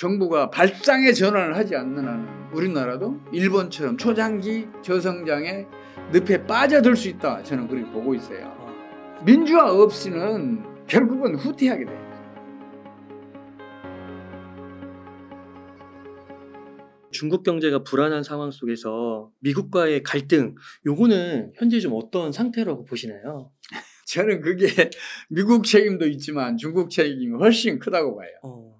정부가 발상의 전환을 하지 않는 한은 우리나라도 일본처럼 초장기 저성장의 늪에 빠져들 수 있다. 저는 그렇게 보고 있어요. 민주화 없이는 결국은 후퇴하게 돼요. 중국 경제가 불안한 상황 속에서 미국과의 갈등, 요거는 현재 좀 어떤 상태라고 보시나요? 저는 그게 미국 책임도 있지만 중국 책임이 훨씬 크다고 봐요.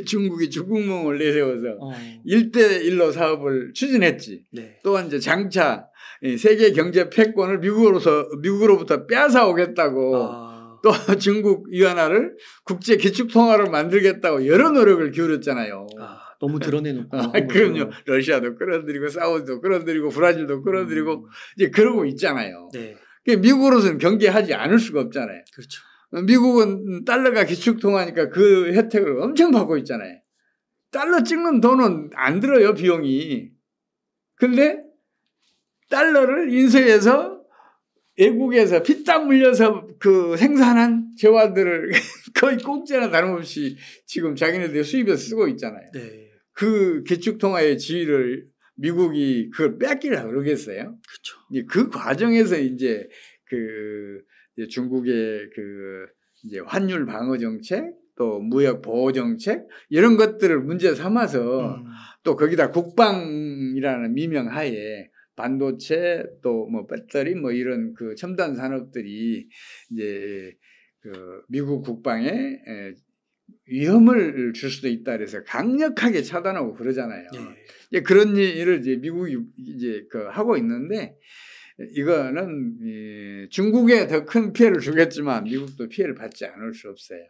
중국이 중국몽을 내세워서 1대1로 사업을 추진했지. 네. 또한 이제 장차 세계 경제 패권을 미국으로부터 빼앗아오겠다고 또 중국 위안화를 국제 기축통화로 만들겠다고 여러 노력을 기울였잖아요. 너무 드러내놓고. 그럼요. 러시아도 끌어들이고 사우디도 끌어들이고 브라질도 끌어들이고 이제 그러고 있잖아요. 네. 미국으로서는 경계하지 않을 수가 없잖아요. 그렇죠. 미국은 달러가 기축통화니까 그 혜택을 엄청 받고 있잖아요. 달러 찍는 돈은 안 들어요, 비용이. 근데 달러를 인수해서 외국에서 피땀 물려서 그 생산한 재화들을 거의 공짜나 다름없이 지금 자기네들 수입해서 쓰고 있잖아요. 네. 그 기축통화의 지위를 미국이 그걸 뺏기려고 그러겠어요? 그렇죠. 그 과정에서 이제 중국의 이제 환율 방어 정책, 또 무역 보호 정책 이런 것들을 문제 삼아서 또 거기다 국방이라는 미명하에 반도체 또 뭐 배터리 뭐 이런 그 첨단 산업들이 이제 미국 국방에 위험을 줄 수도 있다 그래서 강력하게 차단하고 그러잖아요. 네. 그런 일을 이제 미국이 이제 하고 있는데 이거는 중국에 더 큰 피해를 주겠지만 미국도 피해를 받지 않을 수 없어요.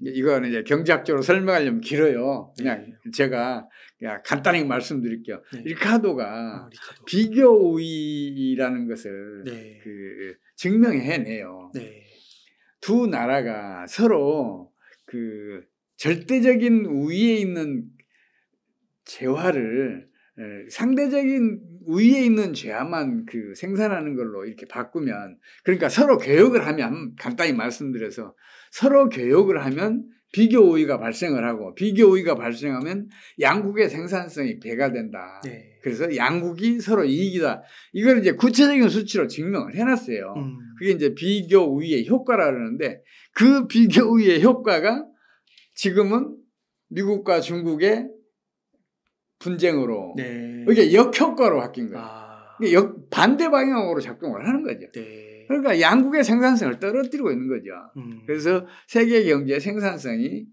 이거는 이제 경제학적으로 설명하려면 길어요. 그냥 제가 그냥 간단히 말씀드릴게요. 네. 리카도가 비교 우위라는 것을 네. 증명해내요. 네. 두 나라가 서로 절대적인 우위에 있는 재화를 상대적인 우위에 있는 재화만 생산하는 걸로 이렇게 바꾸면, 그러니까 서로 교역을 하면, 간단히 말씀드려서 서로 교역을 하면 비교 우위가 발생을 하고, 비교 우위가 발생하면 양국의 생산성이 배가 된다. 네. 그래서 양국이 서로 이익이다. 이걸 이제 구체적인 수치로 증명을 해놨어요. 그게 이제 비교 우위의 효과라 그러는데, 그 비교 우위의 효과가 지금은 미국과 중국의 분쟁으로 이게 역효과로 바뀐 거예요. 반대 방향으로 작동을 하는 거죠. 네. 그러니까 양국의 생산성을 떨어뜨리고 있는 거죠. 그래서 세계 경제의 생산성이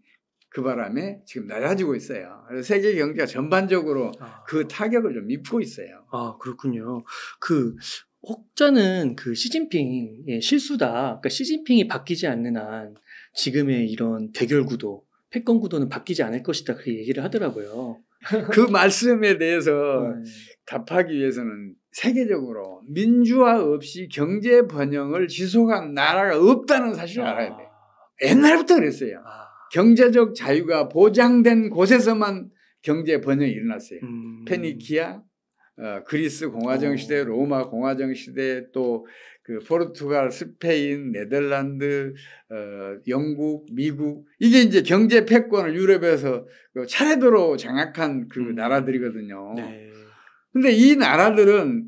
그 바람에 지금 낮아지고 있어요. 그래서 세계 경제가 전반적으로 그 타격을 좀 입고 있어요. 그렇군요. 혹자는 시진핑의 실수다. 그러니까 시진핑이 바뀌지 않는 한 지금의 이런 대결 구도, 패권 구도는 바뀌지 않을 것이다. 그렇게 얘기를 하더라고요. 그 말씀에 대해서 답하기 위해서는 세계적으로 민주화 없이 경제 번영을 지속한 나라가 없다는 사실을 알아야 돼요. 옛날부터 그랬어요. 경제적 자유가 보장된 곳에서만 경제 번영이 일어났어요. 페니키아, 그리스 공화정 시대, 로마 공화정 시대, 또 포르투갈, 스페인, 네덜란드, 영국, 미국, 이게 이제 경제 패권을 유럽에서 차례대로 장악한 나라들이거든요. 네. 근데 이 나라들은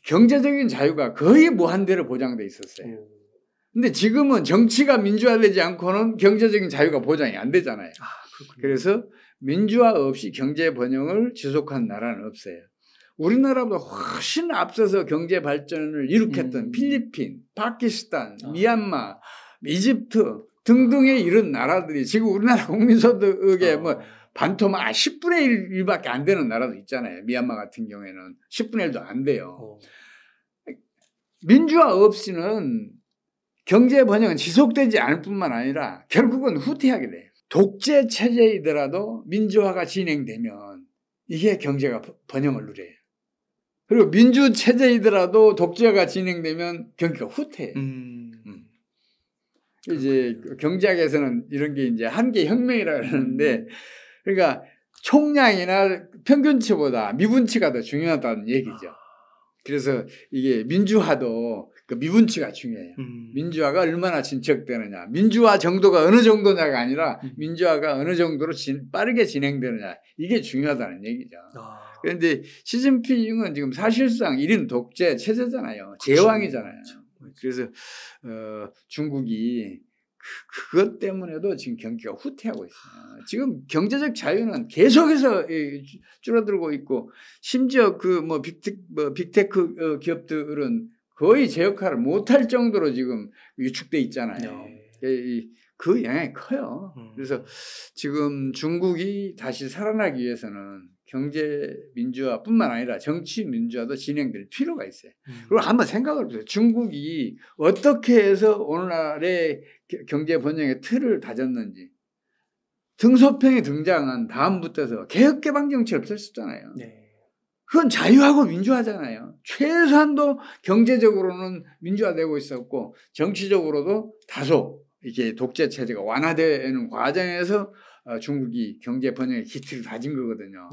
경제적인 자유가 거의 무한대로 보장돼 있었어요. 근데 지금은 정치가 민주화되지 않고는 경제적인 자유가 보장이 안 되잖아요. 그래서 민주화 없이 경제 번영을 지속한 나라는 없어요. 우리나라보다 훨씬 앞서서 경제 발전을 일으켰던 필리핀, 파키스탄, 미얀마, 이집트 등등의 이런 나라들이 지금 우리나라 국민소득의 반토막 10분의 1밖에 안 되는 나라도 있잖아요. 미얀마 같은 경우에는 10분의 1도 안 돼요. 민주화 없이는 경제 번영은 지속되지 않을 뿐만 아니라 결국은 후퇴하게 돼요. 독재 체제이더라도 민주화가 진행되면 이게 경제가 번영을 누려요. 그리고 민주 체제이더라도 독재가 진행되면 경기가 후퇴해요. 이제 경제학에서는 이런 게 이제 한계 혁명이라고 하는데, 그러니까 총량이나 평균치보다 미분치가 더 중요하다는 얘기죠. 그래서 이게 민주화도 그 미분치가 중요해요. 민주화가 얼마나 진척되느냐, 민주화 정도가 어느 정도냐가 아니라 민주화가 어느 정도로 빠르게 진행되느냐, 이게 중요하다는 얘기죠. 그런데 시진핑은 지금 사실상 1인 독재 체제잖아요. 제왕이잖아요. 그래서 중국이 그것 때문에도 지금 경기가 후퇴하고 있어요. 지금 경제적 자유는 계속해서 줄어들고 있고, 심지어 그 뭐 빅테크 기업들은 거의 제 역할을 못할 정도로 지금 위축돼 있잖아요. 그 영향이 커요. 그래서 지금 중국이 다시 살아나기 위해서는 경제 민주화뿐만 아니라 정치 민주화도 진행될 필요가 있어요. 그리고 한번 생각을 해보세요. 중국이 어떻게 해서 오늘날의 경제 번영의 틀을 다졌는지. 등소평이 등장한 다음부터서 개혁개방 정책이 없었잖아요. 그건 자유하고 민주화잖아요. 최소한도 경제적으로는 민주화되고 있었고 정치적으로도 다소 이게 독재 체제가 완화되는 과정에서 중국이 경제 번영의 기틀을 다진 거거든요.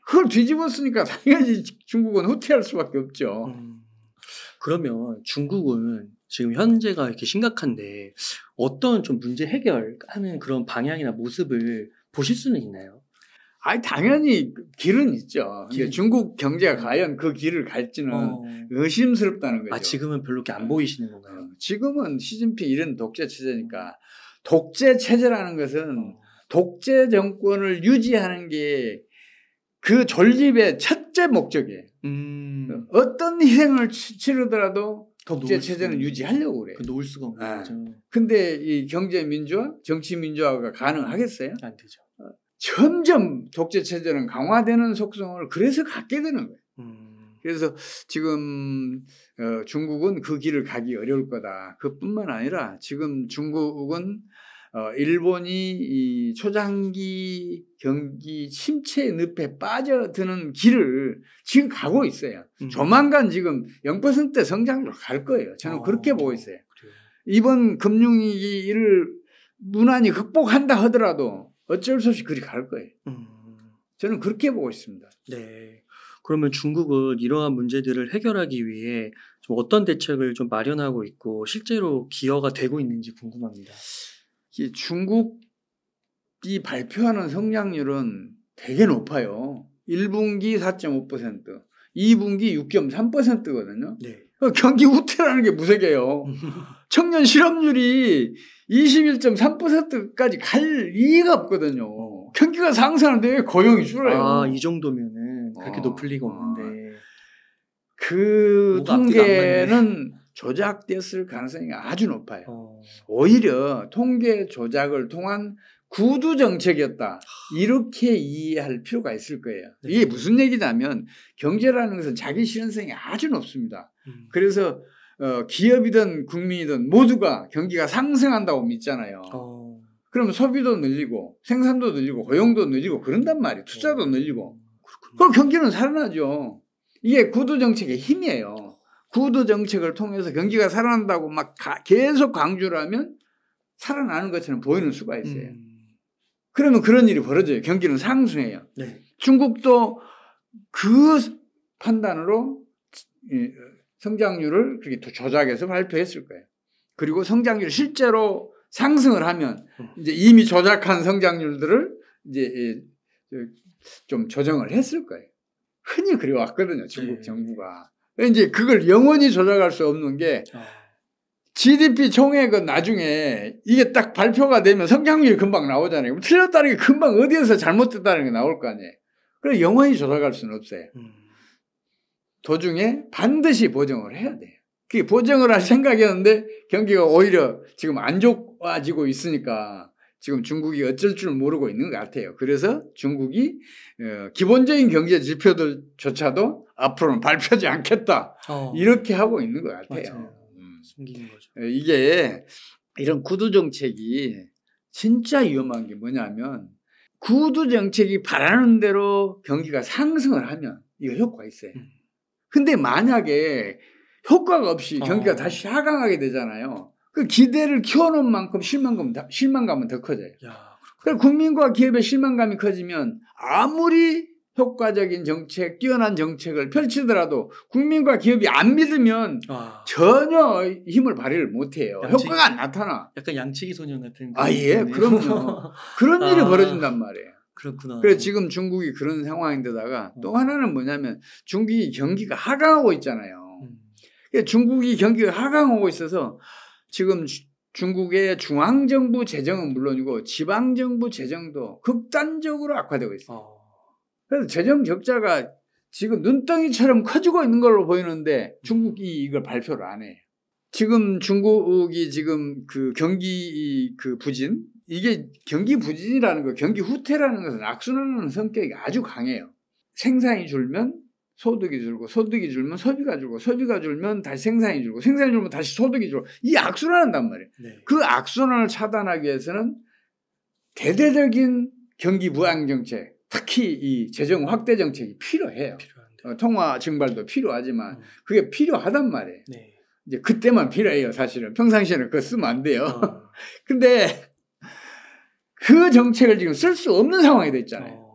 그걸 뒤집었으니까 당연히 중국은 후퇴할 수밖에 없죠. 그러면 중국은 지금 현재가 이렇게 심각한데 어떤 좀 문제 해결하는 그런 방향이나 모습을 보실 수는 있나요? 아니, 당연히 길은 있죠. 중국 경제가 과연 그 길을 갈지는 의심스럽다는 거죠. 지금은 별로 이렇게 안 보이시는 건가요? 지금은 시진핑 이런 독재 체제니까. 독재 체제라는 것은 독재 정권을 유지하는 게 그 존립의 첫째 목적이에요. 어떤 희생을 치르더라도 독재 체제는 유지하려고 그래요. 놓을 수가 없는 거죠. 근데 이 경제 민주화, 정치 민주화가 가능하겠어요? 안 되죠. 점점 독재 체제는 강화되는 속성을 그래서 갖게 되는 거예요. 그래서 지금 중국은 그 길을 가기 어려울 거다. 그뿐만 아니라 지금 중국은 일본이 이 초장기 경기 침체 늪에 빠져드는 길을 지금 가고 있어요. 조만간 지금 0% 성장으로 갈 거예요. 저는 그렇게 보고 있어요. 그래요. 이번 금융위기를 무난히 극복한다 하더라도 어쩔 수 없이 그리 갈 거예요. 저는 그렇게 보고 있습니다. 네. 그러면 중국은 이러한 문제들을 해결하기 위해 좀 어떤 대책을 좀 마련하고 있고 실제로 기여가 되고 있는지 궁금합니다. 중국이 발표하는 성장률은 되게 높아요. 1분기 4.5%, 2분기 6.3%거든요. 경기 후퇴라는 게 무색해요. 청년 실업률이 21.3%까지 갈 이유가 없거든요. 경기가 상승하는데 왜 고용이 줄어요? 이 정도면은 그렇게 높을 리가 없는데. 그 통계는 조작됐을 가능성이 아주 높아요. 오히려 통계 조작을 통한 구두 정책이었다. 이렇게 이해할 필요가 있을 거예요. 이게 무슨 얘기냐면 경제라는 것은 자기 실현성이 아주 높습니다. 그래서 기업이든 국민이든 모두가 경기가 상승한다고 믿잖아요. 그럼 소비도 늘리고 생산도 늘리고 고용도 늘리고 그런단 말이에요. 투자도 늘리고. 그럼 경기는 살아나죠. 이게 구두 정책의 힘이에요. 구두 정책을 통해서 경기가 살아난다고 막 계속 강조를 하면 살아나는 것처럼 보이는 수가 있어요. 그러면 그런 일이 벌어져요. 경기는 상승해요. 중국도 그 판단으로 성장률을 그렇게 조작해서 발표했을 거예요. 그리고 성장률이 실제로 상승을 하면 이제 이미 조작한 성장률들을 이제 좀 조정을 했을 거예요. 흔히 그래왔거든요. 중국 정부가. 이제 그걸 영원히 조작할 수 없는 게 GDP 총액은 나중에 이게 딱 발표가 되면 성장률이 금방 나오잖아요. 그럼 틀렸다는 게 금방 어디에서 잘못됐다는 게 나올 거 아니에요. 그래서 영원히 조작할 수는 없어요. 도중에 반드시 보정을 해야 돼요. 그게 보정을 할 생각이었는데 경기가 오히려 지금 안 좋아지고 있으니까 지금 중국이 어쩔 줄 모르고 있는 것 같아요. 그래서 중국이 기본적인 경제 지표들조차도 앞으로는 발표하지 않겠다. 이렇게 하고 있는 것 같아요. 숨기는 거죠. 이게 이런 구두 정책이 진짜 위험한 게 뭐냐면 구두 정책이 바라는 대로 경기가 상승을 하면 이거 효과가 있어요. 근데 만약에 효과가 없이 경기가 다시 하강하게 되잖아요. 그 기대를 키워놓은 만큼 실망감은 더 커져요. 그래서 국민과 기업의 실망감이 커지면 아무리 효과적인 정책, 뛰어난 정책을 펼치더라도 국민과 기업이 안 믿으면 전혀 힘을 발휘를 못해요. 효과가 안 나타나. 약간 양치기 소년 같은. 예, 그럼요. 그런 일이 벌어진단 말이에요. 그렇구나. 그래서 지금 중국이 그런 상황인데다가 또 하나는 뭐냐면 중국이 경기가 하강하고 있잖아요. 중국이 경기가 하강하고 있어서 지금 중국의 중앙정부 재정은 물론이고 지방정부 재정도 극단적으로 악화되고 있어요. 그래서 재정 적자가 지금 눈덩이처럼 커지고 있는 걸로 보이는데 중국이 이걸 발표를 안 해요. 지금 중국이 지금 그 경기 그 부진, 이게 경기 부진이라는 거, 경기 후퇴라는 것은 악순환하는 성격이 아주 강해요. 생산이 줄면 소득이 줄고, 소득이 줄면 소비가 줄고, 소비가 줄면 다시 생산이 줄고, 생산이 줄면 다시 소득이 줄고, 이 악순환한단 말이에요. 네. 그 악순환을 차단하기 위해서는 대대적인 경기 부양 정책, 특히 이 재정 확대 정책이 필요해요. 통화 증발도 필요하지만 그게 필요하단 말이에요. 네. 이제 그때만 필요해요, 사실은. 평상시에는 그거 쓰면 안 돼요. 근데 그 정책을 지금 쓸 수 없는 상황이 됐잖아요.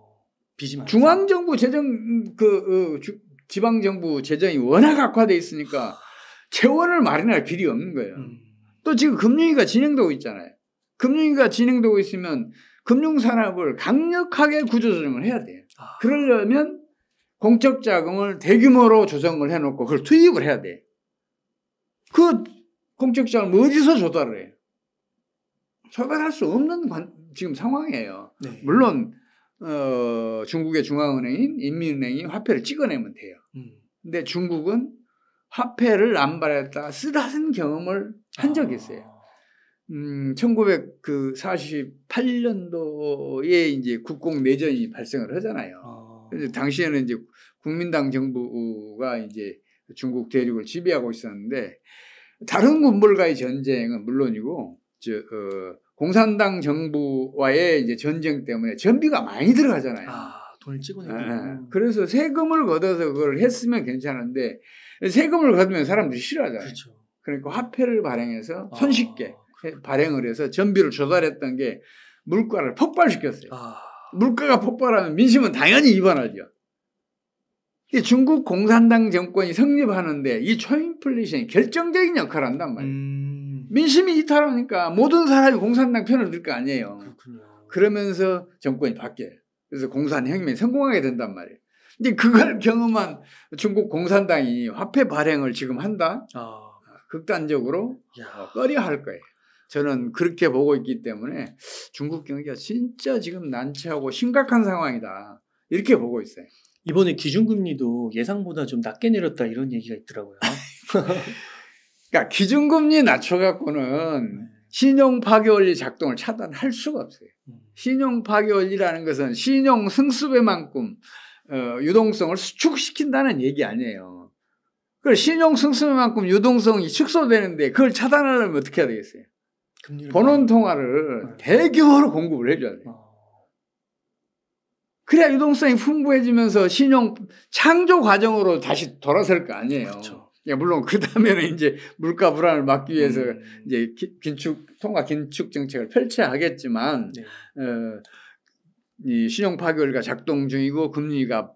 중앙정부 재정, 지방정부 재정이 워낙 악화되어 있으니까 재원을 마련할 길이 없는 거예요. 또 지금 금융위기가 진행되고 있잖아요. 금융위기가 진행되고 있으면 금융산업을 강력하게 구조조정을 해야 돼요. 그러려면 공적 자금을 대규모로 조성을 해놓고 그걸 투입을 해야 돼요. 그 공적 자금을 어디서 조달을 해요? 조달할 수 없는 지금 상황이에요. 네. 물론 중국의 중앙은행인 인민은행이 화폐를 찍어내면 돼요. 근데 중국은 화폐를 남발했다 쓰다쓴 경험을 한 적이 있어요. 1948년도에 이제 국공 내전이 발생을 하잖아요. 당시에는 이제 국민당 정부가 이제 중국 대륙을 지배하고 있었는데 다른 군벌과의 전쟁은 물론이고 공산당 정부와의 이제 전쟁 때문에 전비가 많이 들어가잖아요. 돈을 찍어내고. 그래서 세금을 걷어서 그걸 했으면 괜찮은데 세금을 걷으면 사람들이 싫어하잖아요. 그렇죠. 그러니까 화폐를 발행해서 손쉽게 발행을 해서 전비를 조달했던 게 물가를 폭발시켰어요. 물가가 폭발하면 민심은 당연히 위반하죠. 중국 공산당 정권이 성립하는데 이 초인플레이션이 결정적인 역할을 한단 말이에요. 민심이 이탈하니까 모든 사람이 공산당 편을 들 거 아니에요. 그렇군요. 그러면서 정권이 바뀌어요. 그래서 공산혁명이 성공하게 된단 말이에요. 근데 그걸 경험한 중국 공산당이 화폐 발행을 지금 한다? 극단적으로 꺼려할 거예요. 저는 그렇게 보고 있기 때문에 중국 경기가 진짜 지금 난처하고 심각한 상황이다. 이렇게 보고 있어요. 이번에 기준금리도 예상보다 좀 낮게 내렸다 이런 얘기가 있더라고요. 그러니까 기준금리 낮춰갖고는 신용 파괴원리 작동을 차단할 수가 없어요. 신용 파괴원리라는 것은 신용 승수배만큼 유동성을 수축시킨다는 얘기 아니에요. 그 신용 승수배만큼 유동성이 축소되는데 그걸 차단하려면 어떻게 해야 되겠어요? 본원 통화를 대규모로 공급을 해줘야 돼요. 그래야 유동성이 풍부해지면서 신용 창조 과정으로 다시 돌아설 거 아니에요. 그렇죠. 물론 그 다음에는 이제 물가 불안을 막기 위해서 이제 통화 긴축 정책을 펼쳐야 하겠지만 네. 이 신용 파괴가 작동 중이고 금리가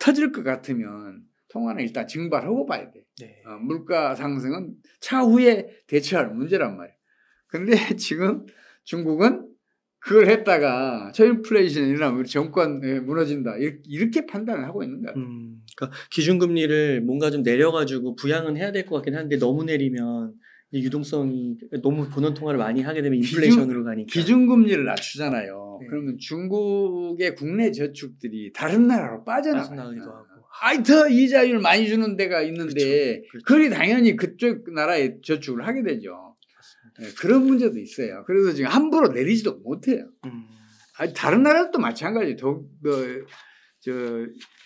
터질 것 같으면 통화는 일단 증발하고 봐야 돼. 네. 물가 상승은 차후에 대처할 문제란 말이에요. 근데 지금 중국은 그걸 했다가 초인플레이션이나 우리 정권 무너진다 이렇게 판단을 하고 있는 거야. 그러니까 기준금리를 뭔가 좀 내려가지고 부양은 해야 될 것 같긴 한데 너무 내리면 유동성이 너무 본원 통화를 많이 하게 되면 인플레이션으로 가니까. 기준금리를 낮추잖아요. 네. 그러면 중국의 국내 저축들이 다른 나라로 빠져나가기도 하고. 하여튼 이자율 많이 주는 데가 있는데 그렇죠. 그리 당연히 그쪽 나라에 저축을 하게 되죠. 네, 그런 문제도 있어요. 그래서 지금 함부로 내리지도 못해요. 다른 나라도 마찬가지.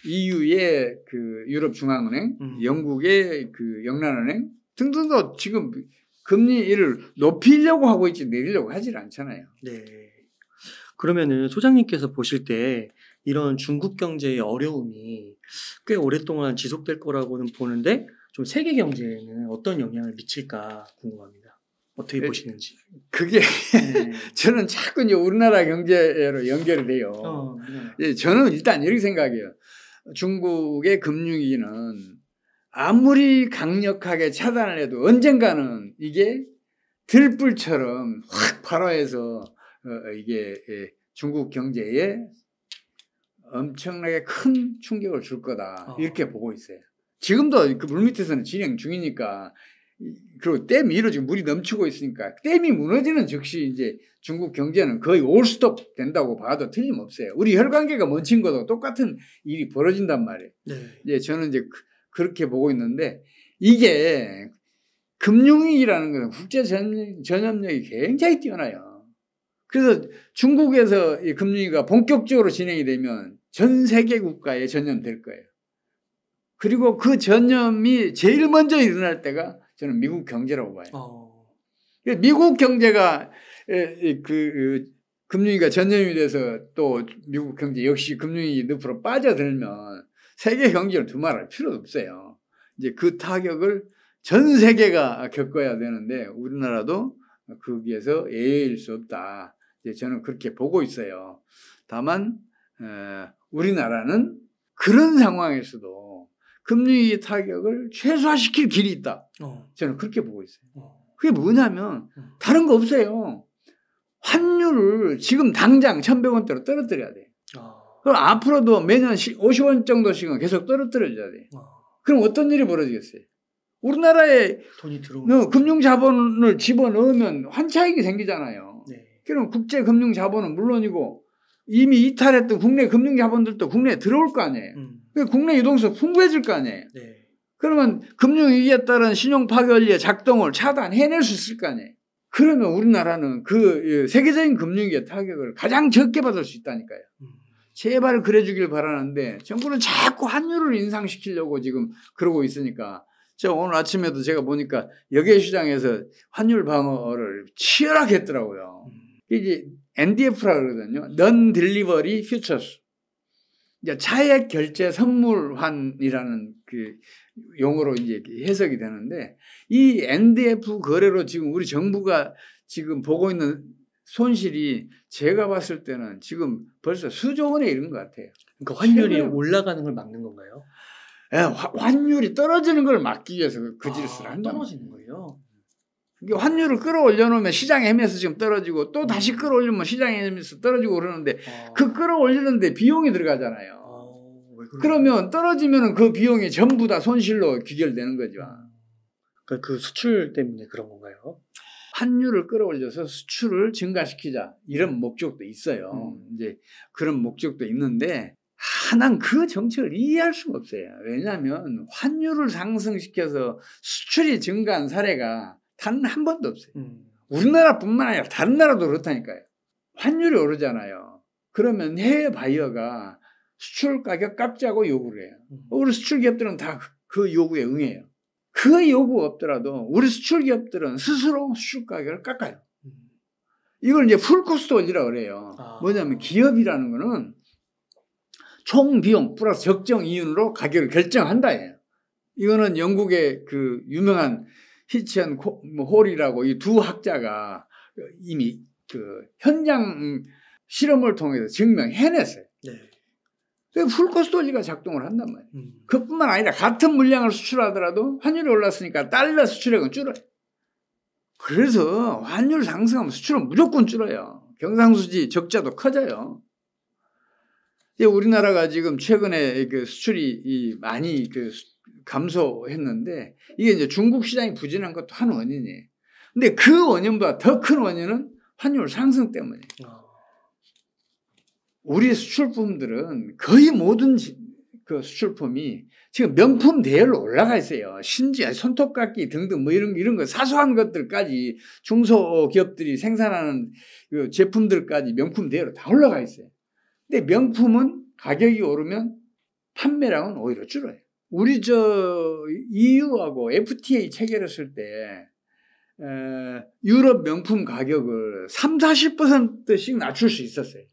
EU의 그 유럽 중앙은행, 영국의 그 영란은행 등등도 지금 금리를 높이려고 하고 있지 내리려고 하질 않잖아요. 네. 그러면은 소장님께서 보실 때 이런 중국 경제의 어려움이 꽤 오랫동안 지속될 거라고는 보는데 좀 세계 경제에는 어떤 영향을 미칠까 궁금합니다. 어떻게 보시는지. 그게 저는 자꾸 이제 우리나라 경제로 연결이 돼요. 네. 저는 일단 이렇게 생각해요. 중국의 금융위기는 아무리 강력하게 차단을 해도 언젠가는 이게 들불처럼 확 발화해서 이게 중국 경제에 엄청나게 큰 충격을 줄 거다. 이렇게 보고 있어요. 지금도 그 물밑에서는 진행 중이니까, 그리고 댐이 이루어지고 물이 넘치고 있으니까 댐이 무너지는 즉시 이제 중국 경제는 거의 올스톱 된다고 봐도 틀림없어요. 우리 혈관계가 멈춘 것도 똑같은 일이 벌어진단 말이에요. 네. 이제 저는 이제 그렇게 보고 있는데, 이게 금융위기라는 것은 국제 전염력이 굉장히 뛰어나요. 그래서 중국에서 이 금융위기가 본격적으로 진행이 되면 전 세계 국가에 전염될 거예요. 그리고 그 전염이 제일 먼저 일어날 때가 저는 미국 경제라고 봐요. 미국 경제가 금융위기가 전염이 돼서 또 미국 경제 역시 금융위기 늪으로 빠져들면 세계 경제를 두말할 필요도 없어요. 이제 그 타격을 전 세계가 겪어야 되는데 우리나라도 거기에서 예외일 수 없다. 이제 저는 그렇게 보고 있어요. 다만 우리나라는 그런 상황에서도 금융위기 타격을 최소화시킬 길이 있다. 저는 그렇게 보고 있어요. 그게 뭐냐면 다른 거 없어요. 환율을 지금 당장 1,100원대로 떨어뜨려야 돼. 그럼 앞으로도 매년 50원 정도씩은 계속 떨어뜨려줘야 돼. 그럼 어떤 일이 벌어지겠어요? 우리나라에 돈이 들어오면 금융 자본을 집어넣으면 환차익이 생기잖아요. 네. 그럼 국제 금융 자본은 물론이고 이미 이탈했던 국내 금융 자본들도 국내에 들어올 거 아니에요. 국내 유동성 풍부해질 거 아니에요. 네. 그러면 금융위기에 따른 신용 파괴원리의 작동을 차단해낼 수 있을 거 아니에요. 그러면 우리나라는 그 세계적인 금융위기의 타격을 가장 적게 받을 수 있다니까요. 제발 그래주길 바라는데 정부는 자꾸 환율을 인상시키려고 지금 그러고 있으니까, 저 오늘 아침에도 제가 보니까 여객시장에서 환율 방어를 치열하게 했더라고요. 이게 NDF라고 그러거든요. Non-Delivery Futures. 차액 결제 선물환이라는 그 용어로 이제 해석이 되는데, 이 NDF 거래로 지금 우리 정부가 지금 보고 있는 손실이 제가 봤을 때는 지금 벌써 수조 원에 이른 것 같아요. 그러니까 환율이 올라가는 걸 막는 건가요? 네, 환율이 떨어지는 걸 막기 위해서 그 짓을 한다. 떨어지는 거예요? 그러니까 환율을 끌어올려놓으면 시장에 헤매서 지금 떨어지고 또 다시 끌어올리면 시장에 헤매서 떨어지고 그러는데 그 끌어올리는데 비용이 들어가잖아요. 그러면 떨어지면 그 비용이 전부 다 손실로 귀결되는 거죠. 그러니까 그 수출 때문에 그런 건가요? 환율을 끌어올려서 수출을 증가시키자 이런 목적도 있어요. 이제 그런 목적도 있는데 난 그 정책을 이해할 수가 없어요. 왜냐하면 환율을 상승시켜서 수출이 증가한 사례가 단 한 번도 없어요. 우리나라뿐만 아니라 다른 나라도 그렇다니까요. 환율이 오르잖아요. 그러면 해외 바이어가 수출 가격 깎자고 요구를 해요. 우리 수출 기업들은 다 그 요구에 응해요. 그 요구 없더라도 우리 수출 기업들은 스스로 수출 가격을 깎아요. 이걸 이제 풀코스트 원리라고 그래요. 뭐냐면 기업이라는 거는 총 비용 플러스 적정 이윤으로 가격을 결정한다예요. 이거는 영국의 그 유명한 히치언 홀이라고 이 두 학자가 이미 그 현장 실험을 통해서 증명해냈어요. 네. 풀코스트 원리가 작동을 한단 말이에요. 그뿐만 아니라 같은 물량을 수출하더라도 환율이 올랐으니까 달러 수출액은 줄어요. 그래서 환율 상승하면 수출은 무조건 줄어요. 경상수지 적자도 커져요. 우리나라가 지금 최근에 그 수출이 많이 그 감소했는데 이게 이제 중국 시장이 부진한 것도 한 원인이에요. 근데 그 원인보다 더 큰 원인은 환율 상승 때문이에요. 우리 수출품들은 거의 모든 그 수출품이 지금 명품 대열로 올라가 있어요. 심지어 손톱깎이 등등 뭐 이런 거 사소한 것들까지 중소기업들이 생산하는 그 제품들까지 명품 대열로 다 올라가 있어요. 근데 명품은 가격이 오르면 판매량은 오히려 줄어요. 우리 EU하고 FTA 체결했을 때 유럽 명품 가격을 30-40%씩 낮출 수 있었어요.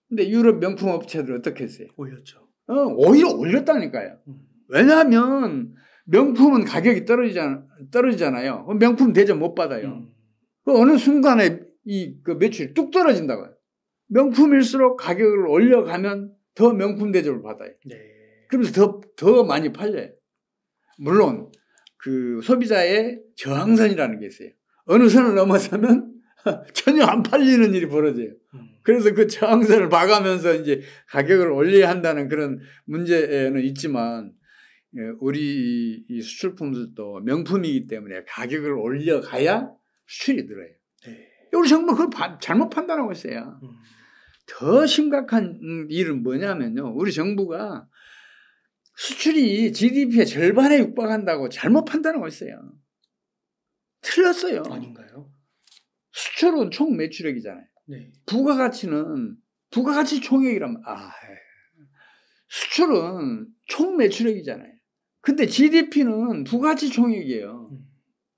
근데 유럽 명품 업체들 어떻게 했어요? 올렸죠. 오히려 올렸다니까요. 왜냐하면 명품은 가격이 떨어지잖아요. 명품 대접 못 받아요. 그 어느 순간에 그 매출이 뚝 떨어진다고요. 명품일수록 가격을 올려가면 더 명품 대접을 받아요. 네. 그러면서 더 많이 팔려요. 물론 그 소비자의 저항선이라는 게 있어요. 어느 선을 넘어서면 전혀 안 팔리는 일이 벌어져요. 그래서 그 저항선을 봐가면서 이제 가격을 올려야 한다는 그런 문제는 있지만, 우리 이 수출품들도 명품이기 때문에 가격을 올려가야 수출이 늘어요. 네. 우리 정부가 그걸 잘못 판단하고 있어요. 더 심각한 일은 뭐냐면요. 우리 정부가 수출이 GDP의 절반에 육박한다고 잘못 판단하고 있어요. 틀렸어요. 아닌가요? 수출은 총 매출액이잖아요. 네. 부가가치는 부가가치 총액이라면 수출은 총 매출액이잖아요. 근데 GDP는 부가가치 총액이에요.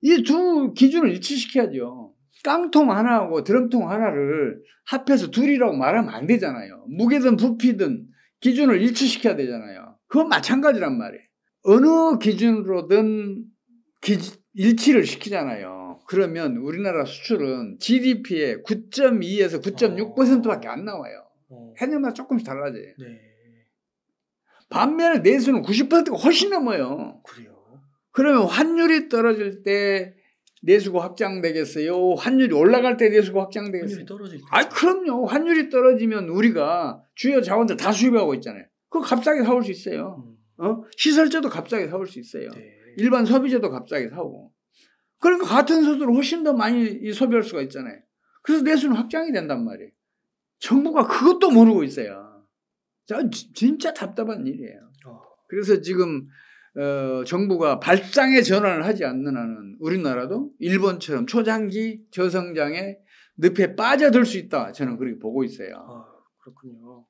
이 두 기준을 일치시켜야죠. 깡통 하나하고 드럼통 하나를 합해서 둘이라고 말하면 안 되잖아요. 무게든 부피든 기준을 일치시켜야 되잖아요. 그건 마찬가지란 말이에요. 어느 기준으로든 일치를 시키잖아요. 그러면 우리나라 수출은 GDP의 9.2에서 9.6%밖에 안 나와요. 해년마다 조금씩 달라져요. 네. 반면에 내수는 90%가 훨씬 넘어요. 그래요. 그러면 환율이 떨어질 때 내수가 확장되겠어요? 환율이 올라갈 때 내수가 확장되겠어요? 환율이 떨어질 때. 그럼요. 환율이 떨어지면 우리가 주요 자원들 다 수입하고 있잖아요. 그거 값싸게 사올 수 있어요. 시설재도 값싸게 사올 수 있어요. 네. 일반 소비재도 값싸게 사오고. 그러니까 같은 소득을 훨씬 더 많이 소비할 수가 있잖아요. 그래서 내수는 확장이 된단 말이에요. 정부가 그것도 모르고 있어요. 진짜 답답한 일이에요. 그래서 지금 정부가 발상의 전환을 하지 않는 한은 우리나라도 일본처럼 초장기 저성장의 늪에 빠져들 수 있다. 저는 그렇게 보고 있어요. 그렇군요.